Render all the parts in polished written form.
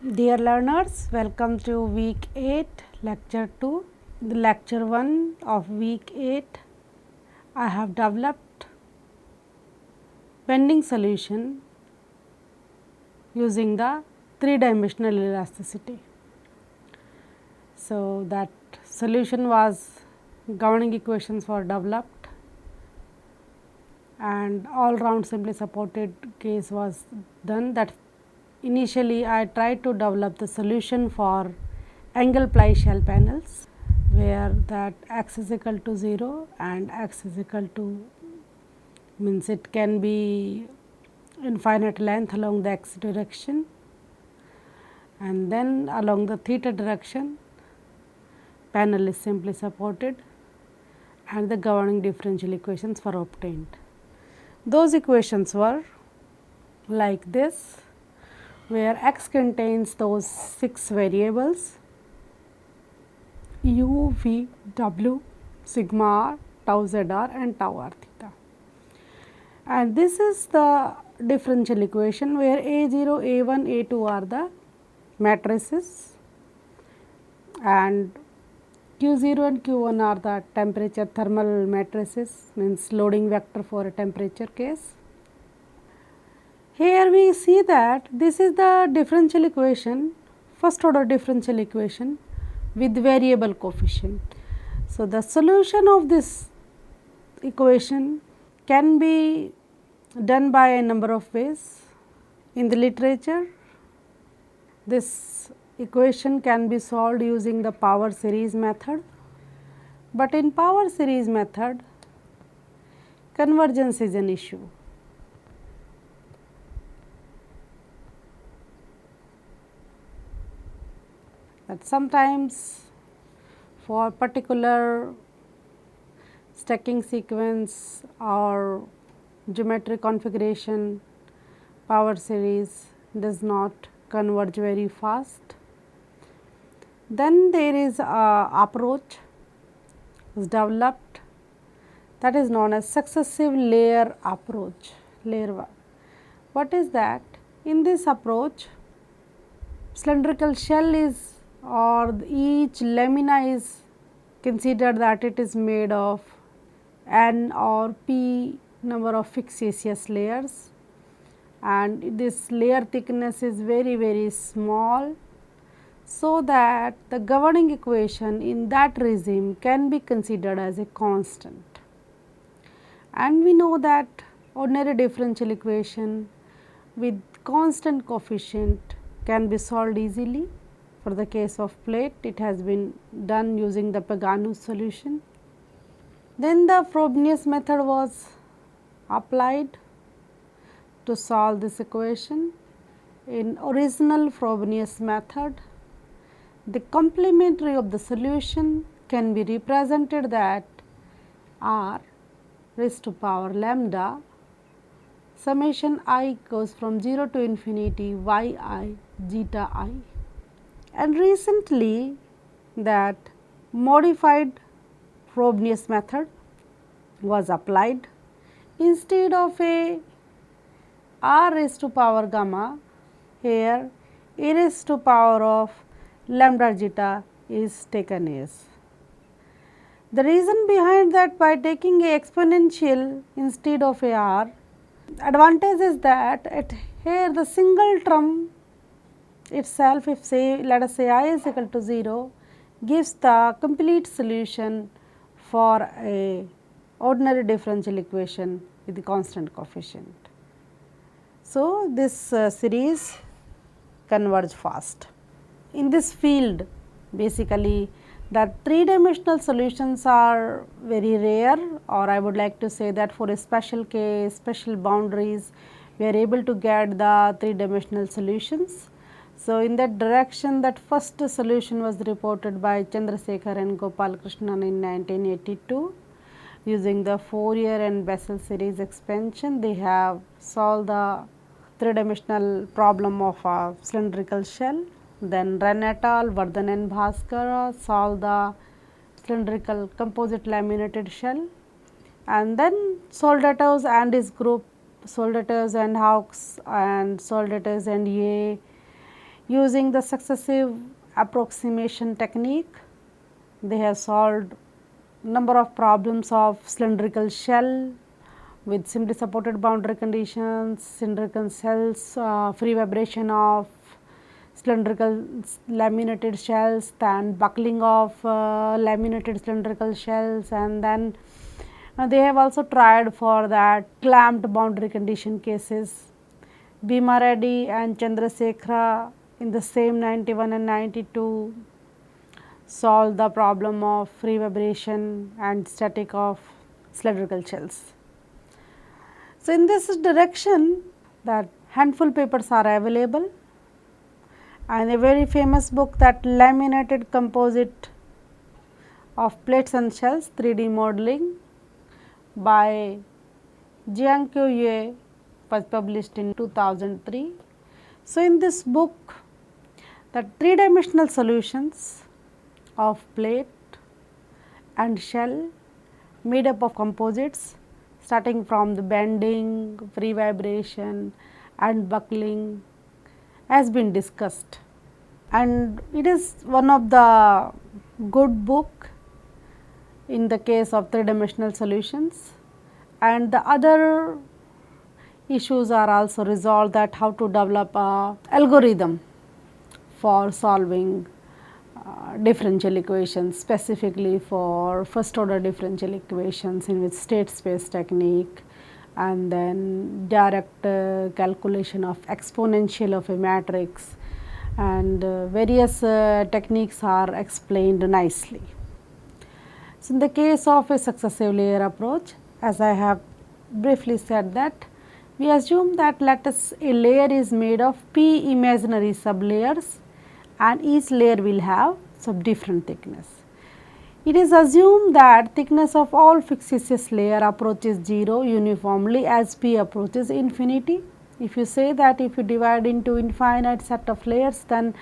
Dear learners, welcome to week 8, lecture 2. The lecture 1 of week 8, I have developed bending solution using the 3-dimensional elasticity. So, that solution was governing equations were developed and all round simply supported case was done. That initially I tried to develop the solution for angle ply shell panels, where that x is equal to 0 and x is equal to, means it can be infinite length along the x direction, and then along the theta direction panel is simply supported and the governing differential equations were obtained. Those equations were like this, where x contains those 6 variables u, v, w, sigma r, tau z r and tau r theta. And this is the differential equation where A0, A1, A2 are the matrices and Q0 and Q1 are the temperature thermal matrices, means loading vector for a temperature case. Here we see that this is the differential equation, first order differential equation with variable coefficient. So, the solution of this equation can be done by a number of ways. In the literature, this equation can be solved using the power series method, but in power series method convergence is an issue. That sometimes for particular stacking sequence or geometric configuration, power series does not converge very fast. Then there is a approach is developed that is known as successive layer approach, layer 1. What is that? In this approach, cylindrical shell is, or each lamina is considered that it is made of n or p number of fixacious layers, and this layer thickness is very small, so that the governing equation in that regime can be considered as a constant. And we know that ordinary differential equation with constant coefficient can be solved easily. For the case of plate, it has been done using the Pagano's solution. Then the Frogness method was applied to solve this equation. In original Frogness method, the complementary of the solution can be represented that r raised to power lambda summation I goes from 0 to infinity y I zeta I. And recently that modified Frogness method was applied. Instead of a r raised to power gamma, here a raised to power of lambda zeta is taken as. The reason behind that, by taking a exponential instead of a r, advantage is that at here the single term itself, if say let us say I is equal to 0, gives the complete solution for a ordinary differential equation with the constant coefficient. So, this series converge fast. In this field, basically the 3-dimensional solutions are very rare, or I would like to say that for a special case, special boundaries, we are able to get the 3-dimensional solutions. So, in that direction, that first solution was reported by Chandrasekhar and Gopalakrishnan in 1982. Using the Fourier and Bessel series expansion, they have solved the 3-dimensional problem of a cylindrical shell. Then Ren et al., Vardhan and Bhaskar solved the cylindrical composite laminated shell, and then Soldatos and his group, Soldatos and Hawks and Soldatos and Ye Using the successive approximation technique, they have solved number of problems of cylindrical shell with simply supported boundary conditions, cylindrical cells, free vibration of cylindrical laminated shells, then buckling of laminated cylindrical shells, and then they have also tried for that clamped boundary condition cases. Bhima Reddy and Chandrasekhara in the same 91 and 92 solve the problem of free vibration and static of cylindrical shells. So, in this direction, that handful papers are available, and a very famous book, that Laminated Composite of Plates and Shells 3D Modeling by Jiankyo Yue, was published in 2003. So, in this book, the three-dimensional solutions of plate and shell made up of composites starting from the bending, free vibration and buckling has been discussed, and it is one of the good book in the case of three-dimensional solutions, and the other issues are also resolved, that how to develop a algorithm for solving differential equations, specifically for first order differential equations in which state space technique, and then direct calculation of exponential of a matrix, and various techniques are explained nicely. So, in the case of a successive layer approach, as I have briefly said, that we assume that let us a layer is made of p imaginary sublayers, and each layer will have some different thickness. It is assumed that thickness of all fictitious layer approaches 0 uniformly as p approaches infinity. If you say that if you divide into infinite set of layers, then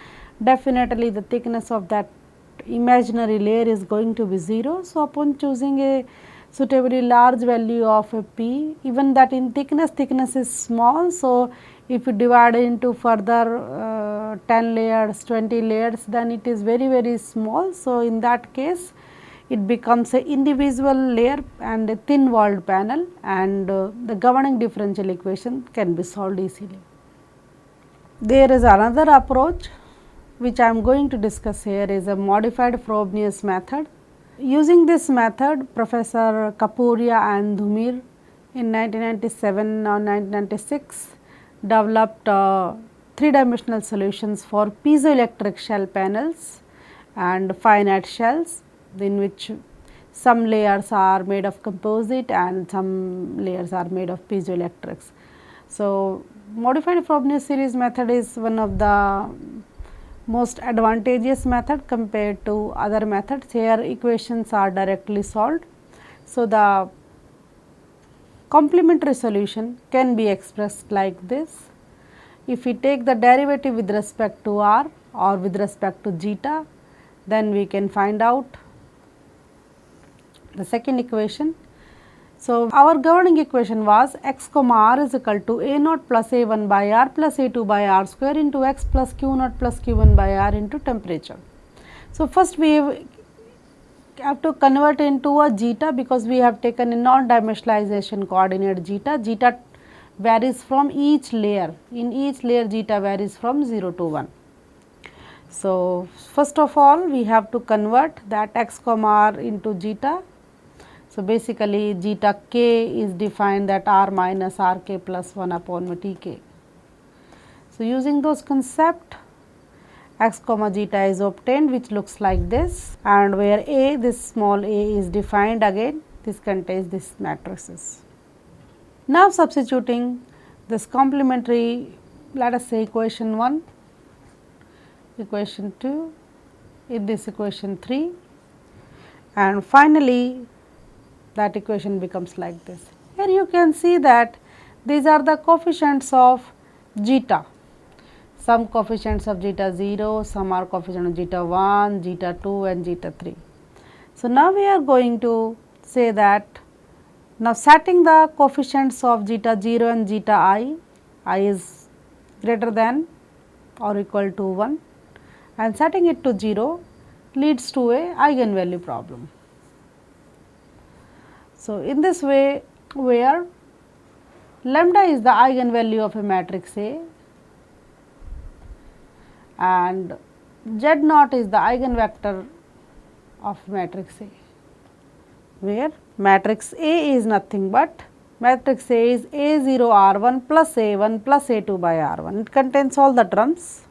definitely the thickness of that imaginary layer is going to be 0. So, upon choosing a suitably large value of a p, even that in thickness is small. So, if you divide into further 10 layers, 20 layers, then it is very small. So, in that case it becomes a individual layer and a thin walled panel, and the governing differential equation can be solved easily. There is another approach which I am going to discuss here, is a modified Frogness method. Using this method, Professor Kapuria and Dhumir in 1997 or 1996 developed three-dimensional solutions for piezoelectric shell panels and finite shells, in which some layers are made of composite and some layers are made of piezoelectrics. So, modified Frogness series method is one of the most advantageous method compared to other methods. Here equations are directly solved. So, the complementary solution can be expressed like this. If we take the derivative with respect to r or with respect to zeta, then we can find out the second equation. So, our governing equation was x comma r is equal to a naught plus a1 by r plus a2 by r square into x plus q naught plus q1 by r into temperature. So, first we have to convert into a zeta, because we have taken a non-dimensionalization coordinate zeta. Zeta varies from each layer, in each layer zeta varies from 0 to 1. So, first of all we have to convert that x comma r into zeta. So, basically zeta k is defined that r minus r k plus 1 upon t k. So, using those concept, x comma zeta is obtained, which looks like this, and where a, this small a is defined, again this contains this matrices. Now, substituting this complementary, let us say equation 1, equation 2, in this equation 3, and finally that equation becomes like this. Here you can see that these are the coefficients of zeta. Some coefficients of zeta 0, some are coefficient of zeta 1, zeta 2 and zeta 3. So, now we are going to say that, now setting the coefficients of zeta 0 and zeta I is greater than or equal to 1 and setting it to 0 leads to a eigenvalue problem. So, in this way, where lambda is the eigenvalue of a matrix A and Z naught is the eigenvector of matrix A, where matrix A is nothing but matrix A is A0 R1 plus A1 plus A2 by R1. It contains all the terms,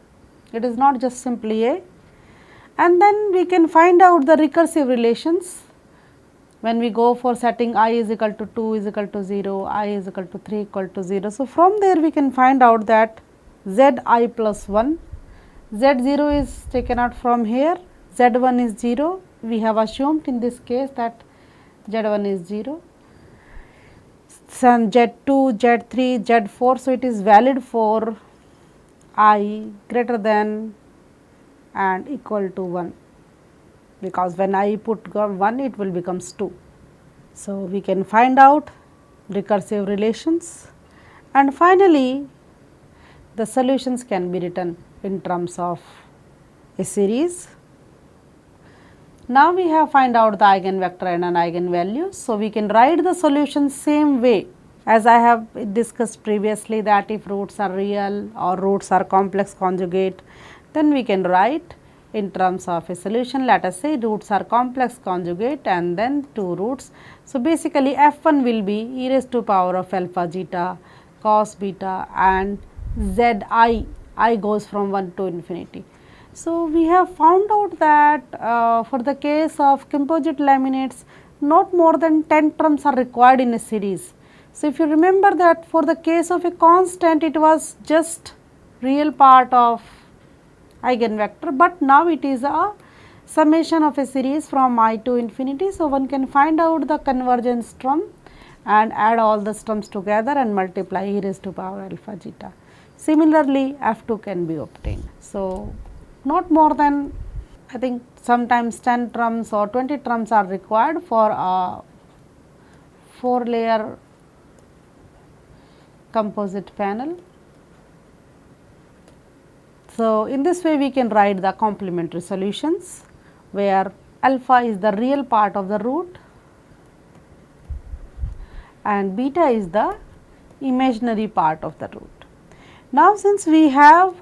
it is not just simply A, and then we can find out the recursive relations when we go for setting I is equal to 2 is equal to 0, I is equal to 3 equal to 0. So, from there we can find out that Z I plus 1, Z0 is taken out from here, Z1 is 0, we have assumed in this case that Z1 is 0, then Z2, Z3, Z4. So, it is valid for I greater than and equal to 1, because when I put 1 it will becomes 2. So, we can find out recursive relations and finally, the solutions can be written in terms of a series. Now, we have find out the eigenvector and an eigenvalue. So, we can write the solution same way as I have discussed previously, that if roots are real or roots are complex conjugate, then we can write in terms of a solution. Let us say roots are complex conjugate and then 2 roots. So, basically f1 will be e raised to power of alpha zeta cos beta and I goes from 1 to infinity. So, we have found out that for the case of composite laminates, not more than 10 terms are required in a series. So, if you remember that for the case of a constant, it was just real part of eigenvector, but now it is a summation of a series from I to infinity. So, one can find out the convergence term and add all the terms together and multiply e raised to power alpha zeta. Similarly, F2 can be obtained. So, not more than I think sometimes 10 terms or 20 terms are required for a 4 layer composite panel. So, in this way we can write the complementary solutions, where alpha is the real part of the root and beta is the imaginary part of the root. Now, since we have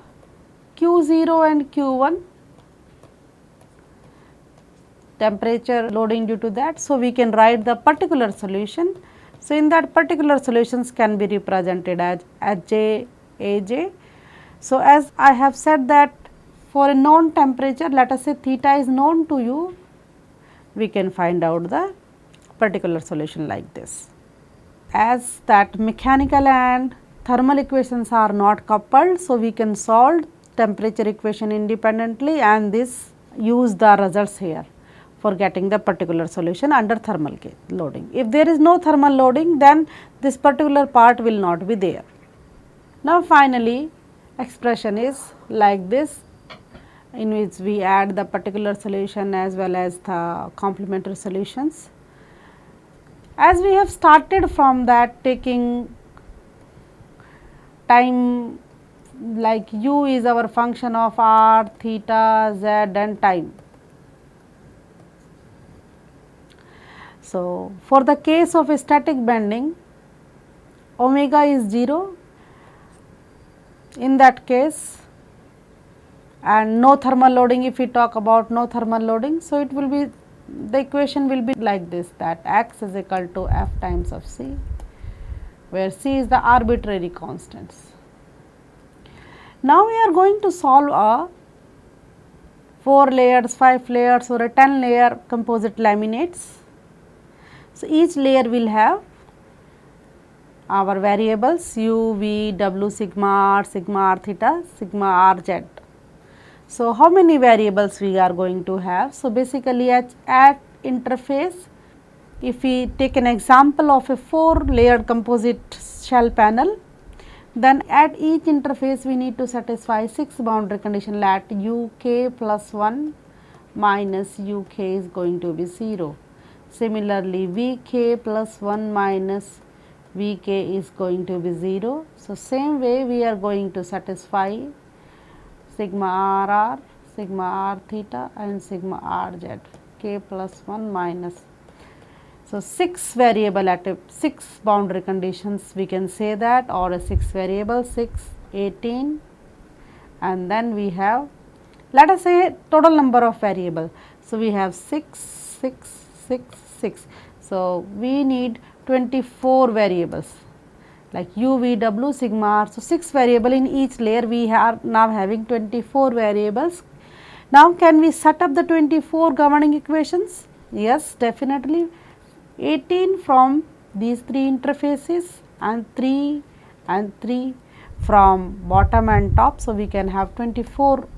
Q0 and Q1 temperature loading due to that, so we can write the particular solution. So, in that particular solutions can be represented as J, AJ. So, as I have said that for a known temperature, let us say theta is known to you, we can find out the particular solution like this. As that mechanical and thermal equations are not coupled, so we can solve temperature equation independently and this use the results here for getting the particular solution under thermal loading. If there is no thermal loading, then this particular part will not be there. Now, finally, expression is like this, in which we add the particular solution as well as the complementary solutions. As we have started from that, taking time, like u is our function of r, theta, z and time. So, for the case of a static bending, omega is 0 in that case, and no thermal loading, if we talk about no thermal loading. So, it will be, the equation will be like this, that x is equal to f times of c, where c is the arbitrary constants. Now, we are going to solve a 4 layers, 5 layers or a 10 layer composite laminates. So, each layer will have our variables u, v, w, sigma r, theta, sigma r, z. So, how many variables we are going to have? So, basically at interface, if we take an example of a 4 layered composite shell panel, then at each interface we need to satisfy 6 boundary condition, that uk plus 1 minus uk is going to be 0. Similarly, Vk plus 1 minus Vk is going to be 0. So, same way we are going to satisfy sigma RR, sigma R theta and sigma RZ, k plus 1 minus. So, 6 variable at 6 boundary conditions we can say that, or a 6 variable 6, 18, and then we have, let us say, total number of variable. So, we have 6, 6, 6, 6. So, we need 24 variables like u, v, w, sigma r. So, 6 variable in each layer, we are now having 24 variables. Now, can we set up the 24 governing equations? Yes, definitely. 18 from these 3 interfaces and 3 from bottom and top. So, we can have 24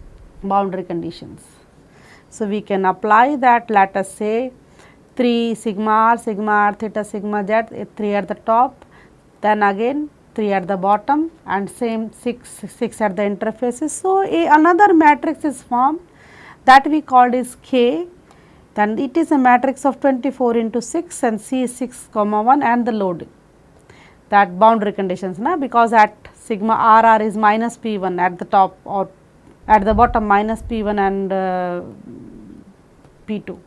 boundary conditions. So, we can apply that, let us say 3 sigma r theta sigma z, 3 at the top, then again 3 at the bottom and same 6 at the interfaces. So, another matrix is formed that we called is K, then it is a matrix of 24 into 6 and C is 6 comma 1 and the loading, that boundary conditions, because at sigma RR is minus P1 at the top or at the bottom minus P1 and P2.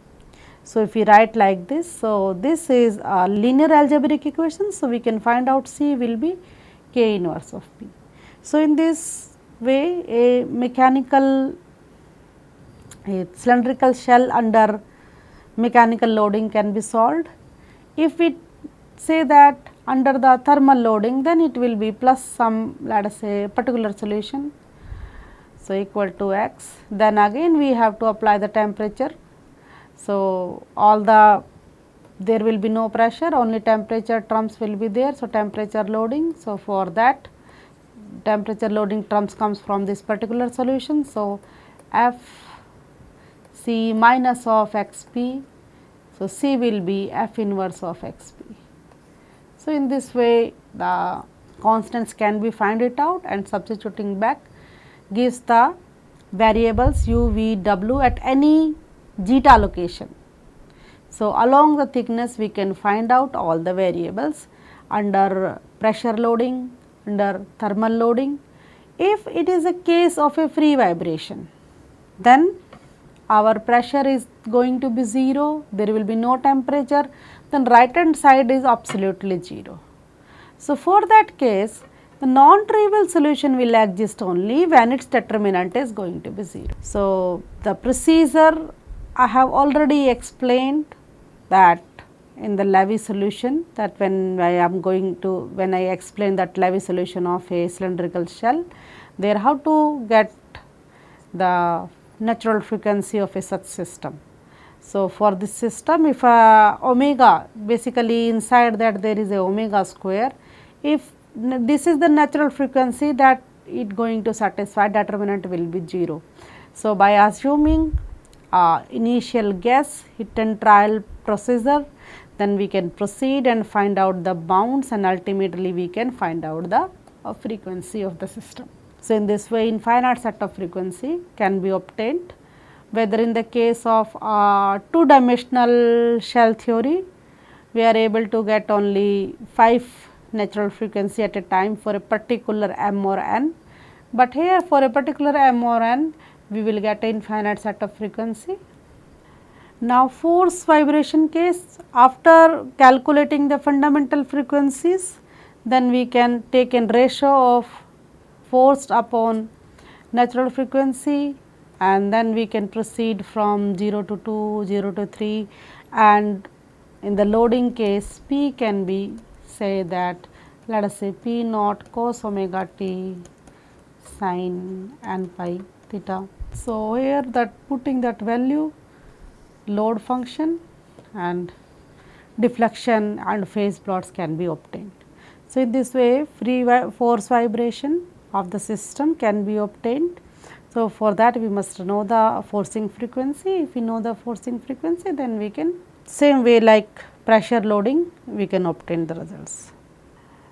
So, if we write like this, so this is a linear algebraic equation. So, we can find out C will be K inverse of P. So, in this way a cylindrical shell under mechanical loading can be solved. If we say that under the thermal loading, then it will be plus some, let us say, particular solution. So, equal to x, then again we have to apply the temperature. So, there will be no pressure, only temperature terms will be there. So, temperature loading. So, for that temperature loading terms comes from this particular solution. So, F C minus of x p. So, C will be F inverse of x p. So, in this way the constants can be find it out, and substituting back gives the variables u, v, w at any zeta location. So, along the thickness we can find out all the variables under pressure loading, under thermal loading. If it is a case of a free vibration, then our pressure is going to be 0, there will be no temperature, then right hand side is absolutely 0. So, for that case the non-trivial solution will exist only when its determinant is going to be 0. So, the procedure I have already explained that in the Levy solution, that when I explain that Levy solution of a cylindrical shell, there how to get the natural frequency of a such system. So, for this system, if omega, basically inside that there is a omega square, if this is the natural frequency that it going to satisfy, determinant will be 0. So, by assuming initial guess, hit and trial procedure, then we can proceed and find out the bounds, and ultimately we can find out the frequency of the system. So, in this way infinite set of frequency can be obtained, whether in the case of 2-dimensional shell theory we are able to get only 5 natural frequency at a time for a particular m or n, but here for a particular m or n we will get an infinite set of frequency. Now, force vibration case, after calculating the fundamental frequencies, then we can take a ratio of force upon natural frequency, and then we can proceed from 0 to 2, 0 to 3, and in the loading case P can be, say that, let us say P naught cos omega t sin n pi theta. So, here that putting that value, load function and deflection and phase plots can be obtained. So, in this way free force vibration of the system can be obtained. So, for that we must know the forcing frequency. If we know the forcing frequency, then we can, same way like pressure loading, we can obtain the results.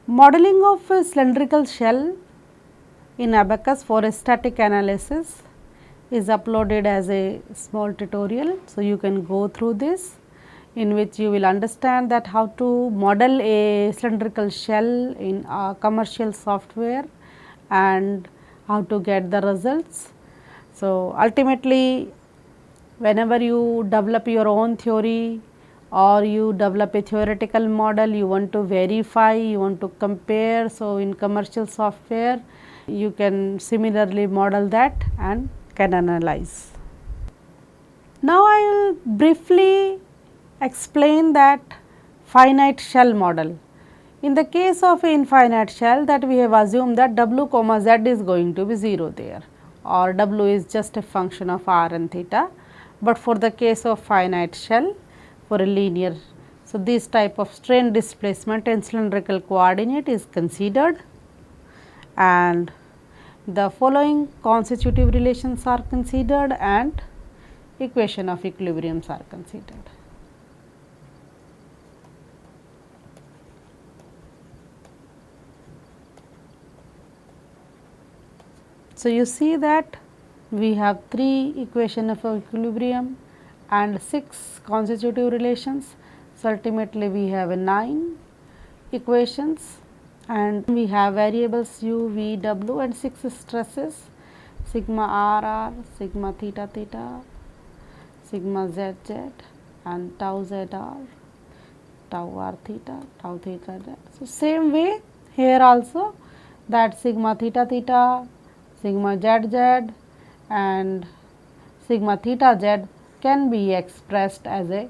Modeling of a cylindrical shell in Abacus for a static analysis is uploaded as a small tutorial. So, you can go through this, in which you will understand that how to model a cylindrical shell in commercial software and how to get the results. So, ultimately whenever you develop your own theory or you develop a theoretical model, you want to verify, you want to compare. So, in commercial software you can similarly model that and can analyze. Now, I will briefly explain that finite shell model. In the case of an infinite shell, that we have assumed that w comma z is going to be 0 there, or w is just a function of r and theta. But for the case of finite shell, for a linear, so this type of strain displacement in cylindrical coordinate is considered, and the following constitutive relations are considered and equation of equilibriums are considered. So, you see that we have 3 equation of equilibrium and 6 constitutive relations. So, ultimately we have a 9 equations and we have variables u, v, w and 6 stresses sigma r r, sigma theta theta, sigma z z and tau z r, tau r theta, tau theta z. So, same way here also that sigma theta theta, sigma z z and sigma theta z can be expressed as a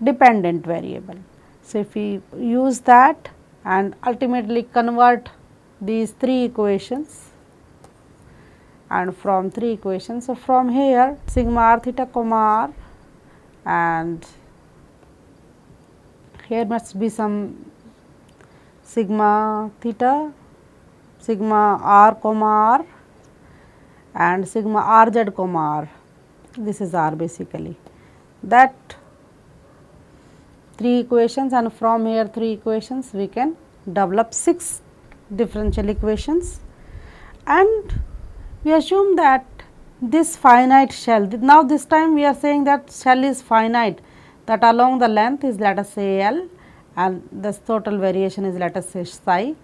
dependent variable. So, if we use that and ultimately convert these 3 equations and from 3 equations. So, from here sigma r theta comma r and here must be some sigma theta, sigma r comma r and sigma r z comma r, this is r basically, that 3 equations, and from here 3 equations we can develop 6 differential equations, and we assume that this finite shell, now this time we are saying that shell is finite, that along the length is let us say L and this total variation is let us say psi.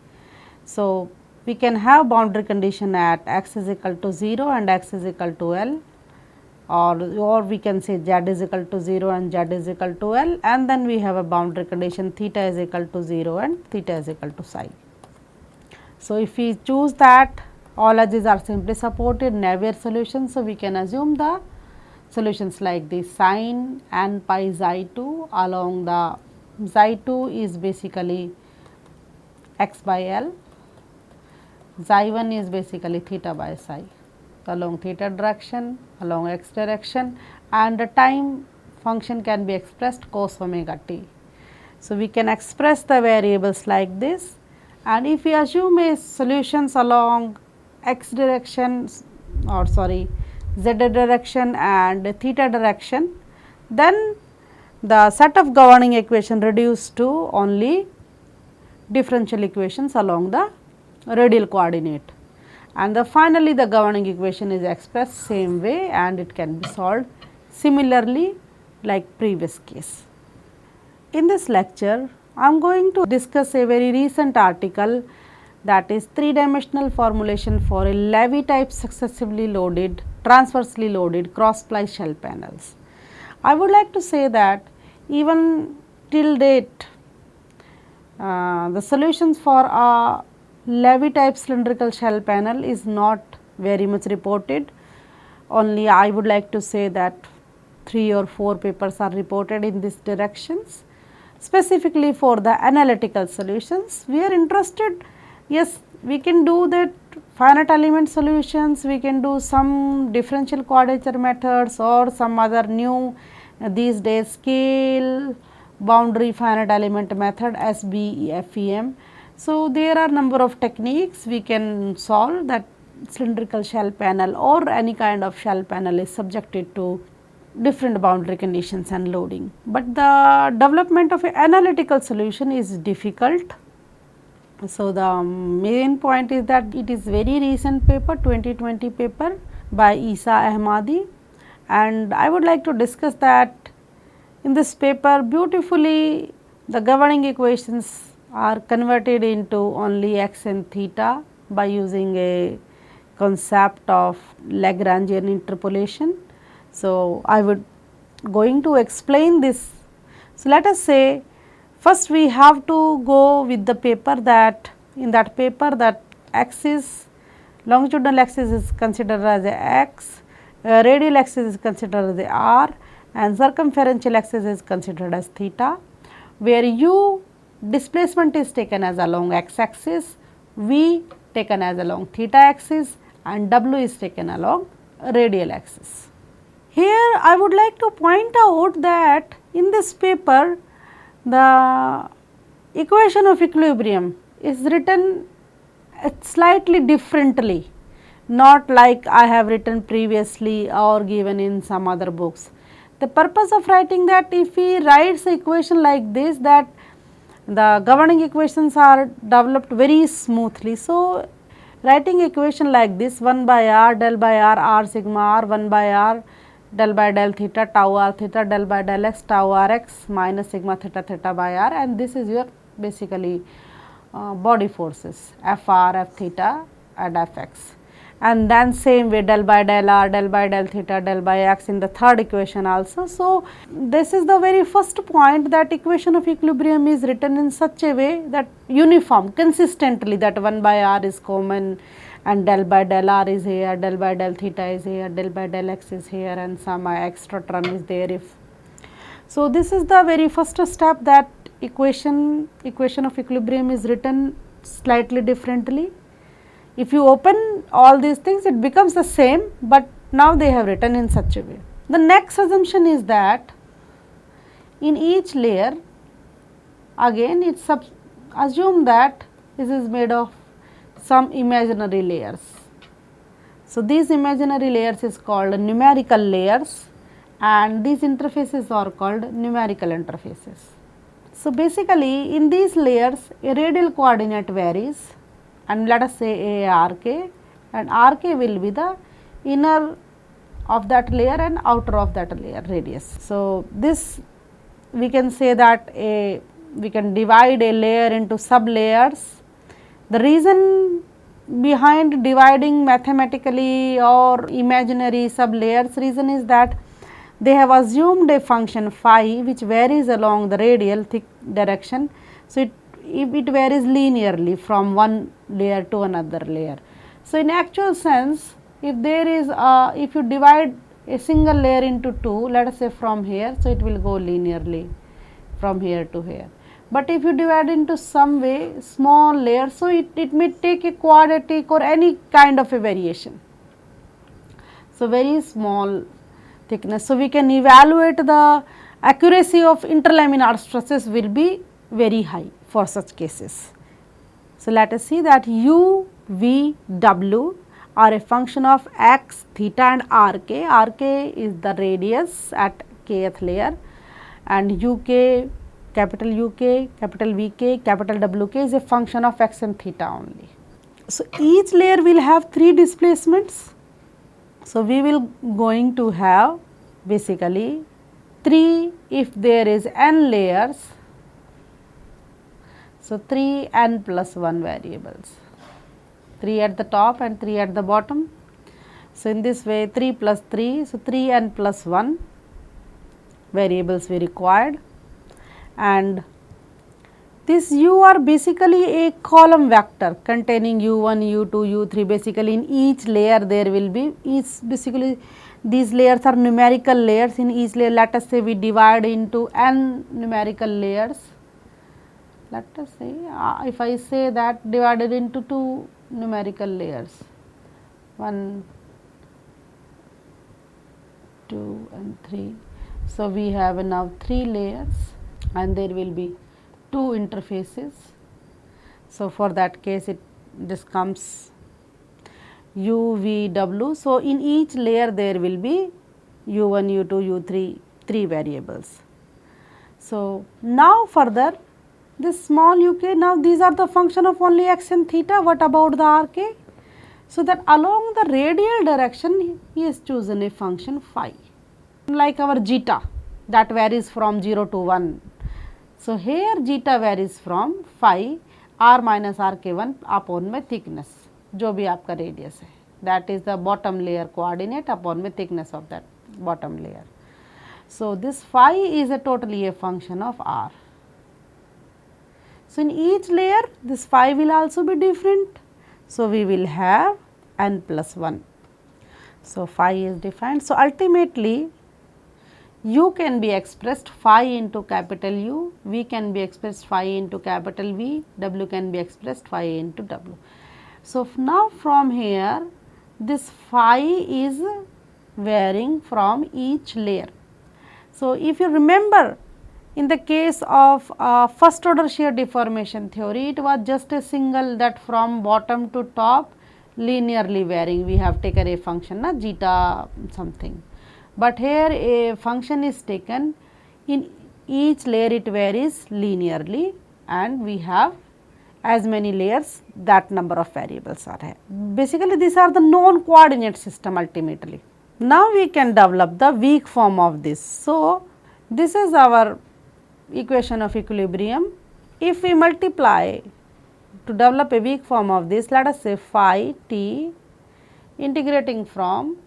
So, we can have boundary condition at x is equal to 0 and x is equal to L, or we can say z is equal to 0 and z is equal to L, and then we have a boundary condition theta is equal to 0 and theta is equal to psi. So, if we choose that, all edges are simply supported Navier solutions. So, we can assume the solutions like this sin n pi xi 2 along the xi 2 is basically x by L, xi 1 is basically theta by psi along theta direction, along x direction, and the time function can be expressed cos omega t. So, we can express the variables like this, and if we assume a solutions along x direction or sorry z direction and theta direction, then the set of governing equation reduced to only differential equations along the radial coordinate, and finally the governing equation is expressed same way and it can be solved similarly like previous case. In this lecture, I am going to discuss a very recent article, that is 3-dimensional formulation for a Levy type successively loaded, transversely loaded cross ply shell panels. I would like to say that even till date the solutions for a Levy type cylindrical shell panel is not very much reported. Only I would like to say that 3 or 4 papers are reported in these directions. Specifically for the analytical solutions, we are interested, yes, we can do that finite element solutions, we can do some differential quadrature methods or some other new these days scale boundary finite element method SBFEM. So, there are number of techniques we can solve that cylindrical shell panel or any kind of shell panel is subjected to different boundary conditions and loading, but the development of an analytical solution is difficult. So, the main point is that it is very recent paper 2020 paper by Isa Ahmadi, and I would like to discuss that in this paper beautifully the governing equations are converted into only x and theta by using a concept of Lagrangian interpolation. So, I would going to explain this. So, let us say first we have to go with the paper that in that paper that axis, longitudinal axis is considered as a x, radial axis is considered as a r, and circumferential axis is considered as theta, where u displacement is taken as along x axis, v taken as along theta axis, and w is taken along radial axis. Here I would like to point out that in this paper the equation of equilibrium is written slightly differently, not like I have written previously or given in some other books. The purpose of writing that, if he writes the equation like this, that the governing equations are developed very smoothly. So, writing equation like this, 1 by r del by r sigma r 1 by r del by del theta tau r theta del by del x tau r x minus sigma theta theta by r, and this is your basically body forces F r, F theta and F x, and then same way del by del r, del by del theta, del by x in the third equation also. So, this is the very first point, that equation of equilibrium is written in such a way that uniform consistently, that 1 by r is common and del by del r is here, del by del theta is here, del by del x is here, and some extra term is there if. So, this is the very first step, that equation of equilibrium is written slightly differently. If you open all these things, it becomes the same, but now they have written in such a way. The next assumption is that in each layer, again it is assumed that this is made of some imaginary layers. So, these imaginary layers is called numerical layers, and these interfaces are called numerical interfaces. So, basically in these layers a radial coordinate varies, and let us say a r k, and r k will be the inner of that layer and outer of that layer radius. So, this we can say that we can divide a layer into sub layers. The reason behind dividing mathematically or imaginary sub layers, reason is that they have assumed a function phi which varies along the radial thick direction. So, it varies linearly from one layer to another layer. So, in actual sense, if there is if you divide a single layer into two, let us say from here, so it will go linearly from here to here. But if you divide into some way small layer, so it may take a quadratic or any kind of a variation. So, very small thickness. So, we can evaluate the accuracy of interlaminar stresses will be very high for such cases. So, let us see that u, v, w are a function of x, theta and r k. R k is the radius at kth layer, and u k, capital U k, capital V k, capital W k is a function of x and theta only. So, each layer will have 3 displacements. So, we will going to have basically 3 if there is n layers. So, 3 n plus 1 variables, 3 at the top and 3 at the bottom. So, in this way 3 plus 3, so 3 n plus 1 variables we required, and this u are basically a column vector containing u1, u2, u3. Basically in each layer there will be basically these layers are numerical layers. In each layer, let us say we divide into n numerical layers. Let us say if I say that divided into 2 numerical layers, 1, 2 and 3. So, we have now 3 layers and there will be 2 interfaces. So, for that case this comes u, v, w. So, in each layer there will be u1, u2, u3, 3 variables. So, now further this small u k, now these are the function of only x and theta. What about the r k? So, that along the radial direction he has chosen a function phi, like our zeta that varies from 0 to 1. So, here zeta varies from phi r minus r k 1 upon में thickness जो भी आपका radius है that is the bottom layer coordinate upon the thickness of that bottom layer. So, this phi is a totally a function of r. So, in each layer this phi will also be different. So, we will have n plus 1. So, phi is defined. So, ultimately u can be expressed phi into capital U, v can be expressed phi into capital V, w can be expressed phi into w. So, now from here this phi is varying from each layer. So, if you remember in the case of first order shear deformation theory, it was just a single that from bottom to top linearly varying, we have taken a function na zeta something. But here a function is taken, in each layer it varies linearly and we have as many layers that number of variables are here. Basically these are the known coordinate system ultimately. Now we can develop the weak form of this. So, this is our equation of equilibrium. If we multiply to develop a weak form of this, let us say phi t integrating from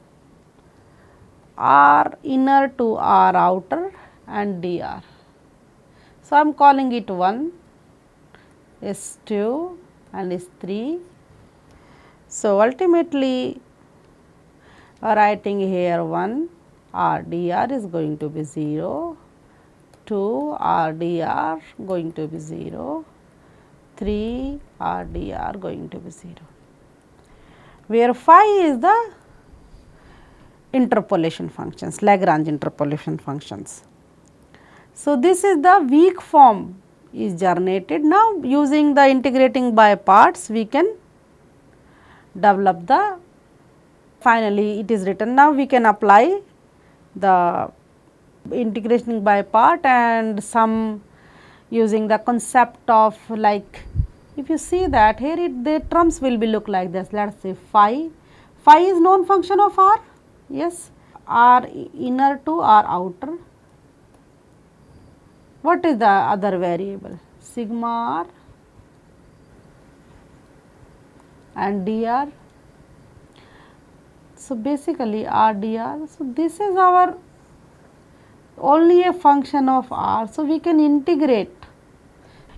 r inner to r outer and dr. So, I am calling it 1, is 2 and is 3. So, ultimately writing here 1 r dr is going to be 0, 2 r dr going to be 0, 3 r dr going to be 0, where phi is the interpolation functions, Lagrange interpolation functions. So, this is the weak form is generated. Now, using the integrating by parts we can develop the, finally it is written. Now, we can apply the integration by part and some using the concept of, like if you see that here the terms will be look like this. Let us say phi is known function of r, yes, r inner to r outer. What is the other variable? Sigma r and dr. So, basically r dr. So, this is our only a function of r. So, we can integrate.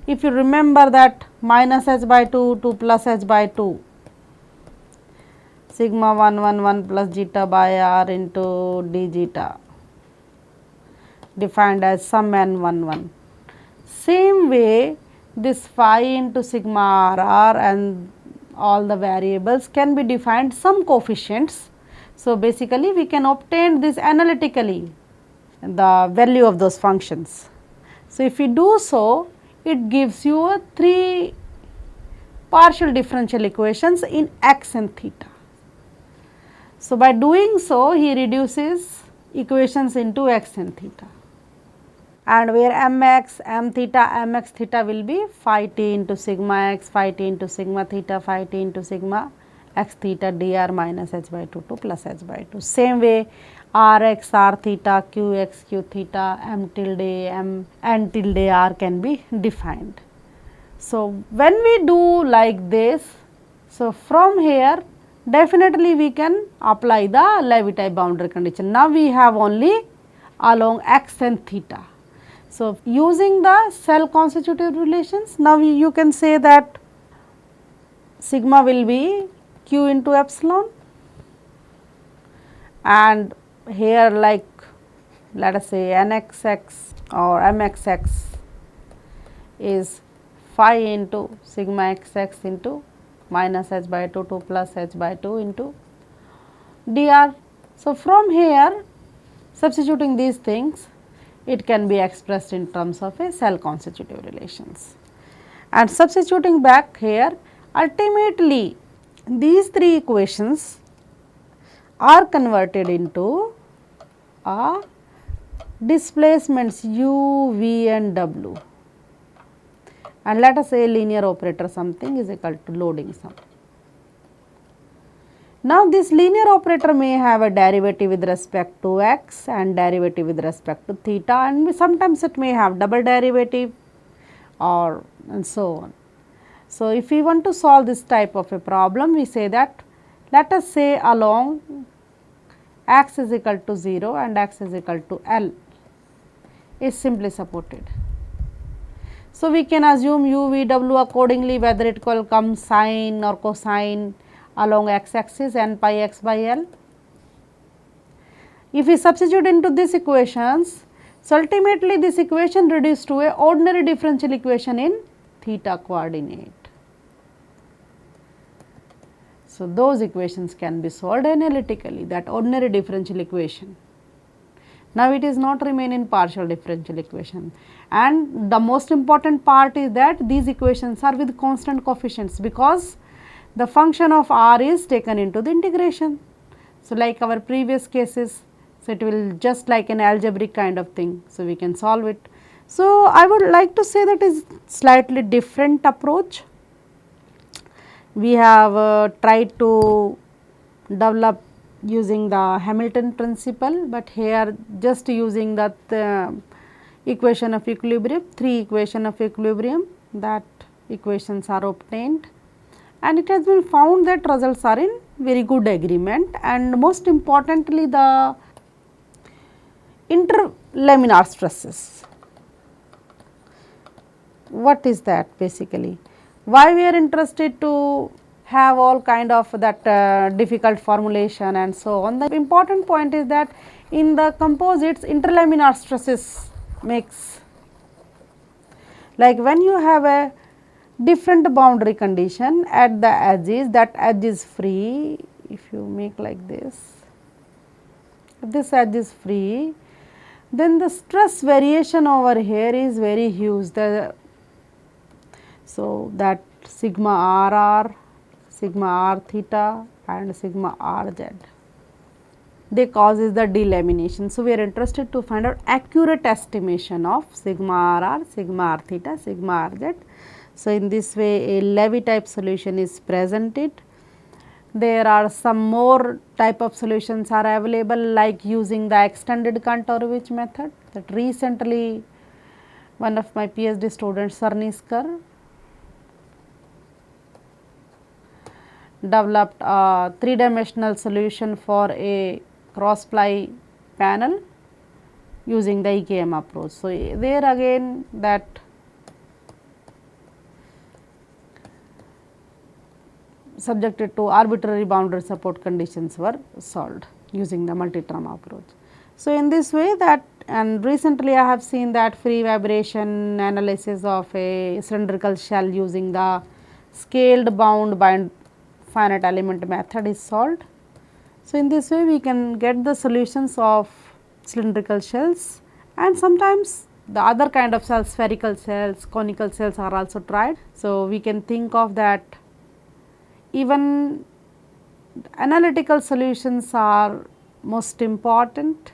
If you remember that minus h by 2 to plus h by 2, sigma 1 1 1 plus zeta by r into d zeta defined as sum n 1 1. Same way this phi into sigma r and all the variables can be defined some coefficients. So, basically we can obtain this analytically, the value of those functions. So, if we do so, it gives you a 3 partial differential equations in x and theta. So, by doing so he reduces equations into x and theta, and where mx, m theta, mx theta will be phi t into sigma x, phi t into sigma theta, phi t into sigma x theta dr minus h by 2 to plus h by 2. Same way r x, r theta, q x, q theta, m tilde, m n tilde r can be defined. So, when we do like this, so from here definitely we can apply the Levi boundary condition. Now, we have only along x and theta. So, using the cell constitutive relations, now you can say that sigma will be q into epsilon, and here like let us say nxx or mxx is phi into sigma xx into minus h by 2 to plus h by 2 into dr. So, from here substituting these things, it can be expressed in terms of a cell constitutive relations, and substituting back here, ultimately these 3 equations are converted into displacements u, v and w, and let us say linear operator something is equal to loading sum. Now, this linear operator may have a derivative with respect to x and derivative with respect to theta, and sometimes it may have double derivative or and so on. So, if we want to solve this type of a problem, we say that let us say along x is equal to 0 and x is equal to L is simply supported. So, we can assume u v w accordingly, whether it will come sine or cosine along x axis n pi x by L. If we substitute into these equations, so ultimately this equation reduced to a ordinary differential equation in theta coordinate. So, those equations can be solved analytically, that ordinary differential equation. Now, it is not remain in partial differential equation, and the most important part is that these equations are with constant coefficients, because the function of r is taken into the integration. So, like our previous cases, so it will just like an algebraic kind of thing, so we can solve it. So, I would like to say that is slightly different approach. We have tried to develop using the Hamilton principle, but here just using that equation of equilibrium, 3 equation of equilibrium, that equations are obtained, and it has been found that results are in very good agreement, and most importantly the interlaminar stresses. What is that basically? Why we are interested to have all kind of that difficult formulation and so on. The important point is that in the composites, interlaminar stresses makes, like when you have a different boundary condition at the edges, that edge is free. If you make like this, if this edge is free, then the stress variation over here is very huge. So, that sigma r, sigma r theta and sigma r z, they causes the delamination. So, we are interested to find out accurate estimation of sigma r, sigma r theta, sigma r z. So, in this way a Levy type solution is presented. There are some more type of solutions are available, like using the extended Kantorovich method, that recently one of my PhD students Sarniskar developed a 3-dimensional solution for a cross ply panel using the EKM approach. So, there again that subjected to arbitrary boundary support conditions were solved using the multi-term approach. So, in this way that, and recently I have seen that free vibration analysis of a cylindrical shell using the scaled bound by finite element method is solved. So, in this way we can get the solutions of cylindrical shells, and sometimes the other kind of cells, spherical cells, conical cells are also tried. So, we can think of that even analytical solutions are most important.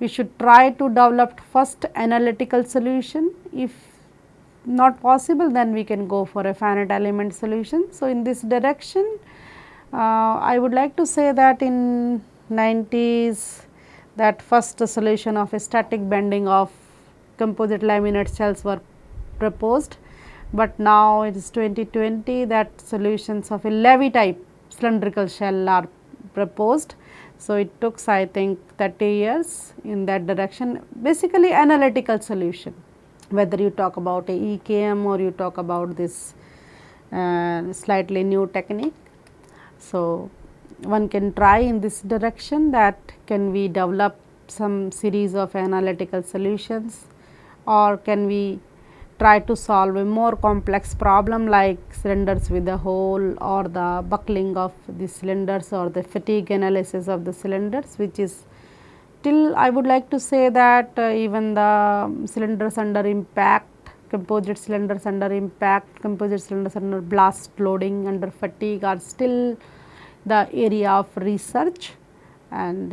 We should try to develop first analytical solution. If not possible, then we can go for a finite element solution. So, in this direction I would like to say that in 90s that first solution of a static bending of composite laminate shells were proposed, but now it is 2020 that solutions of a Levy type cylindrical shell are proposed. So, it took I think 30 years in that direction, basically analytical solution, whether you talk about a EKM or you talk about this slightly new technique. So, one can try in this direction, that can we develop some series of analytical solutions, or can we try to solve a more complex problem like cylinders with a hole, or the buckling of the cylinders, or the fatigue analysis of the cylinders, which is till I would like to say that even the cylinders under impact, composite cylinders under impact, composite cylinders under blast loading, under fatigue are still the area of research, and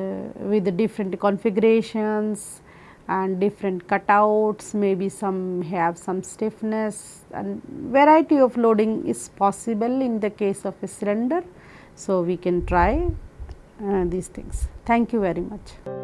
with the different configurations and different cutouts, maybe some have some stiffness, and variety of loading is possible in the case of a cylinder. So, we can try these things. Thank you very much.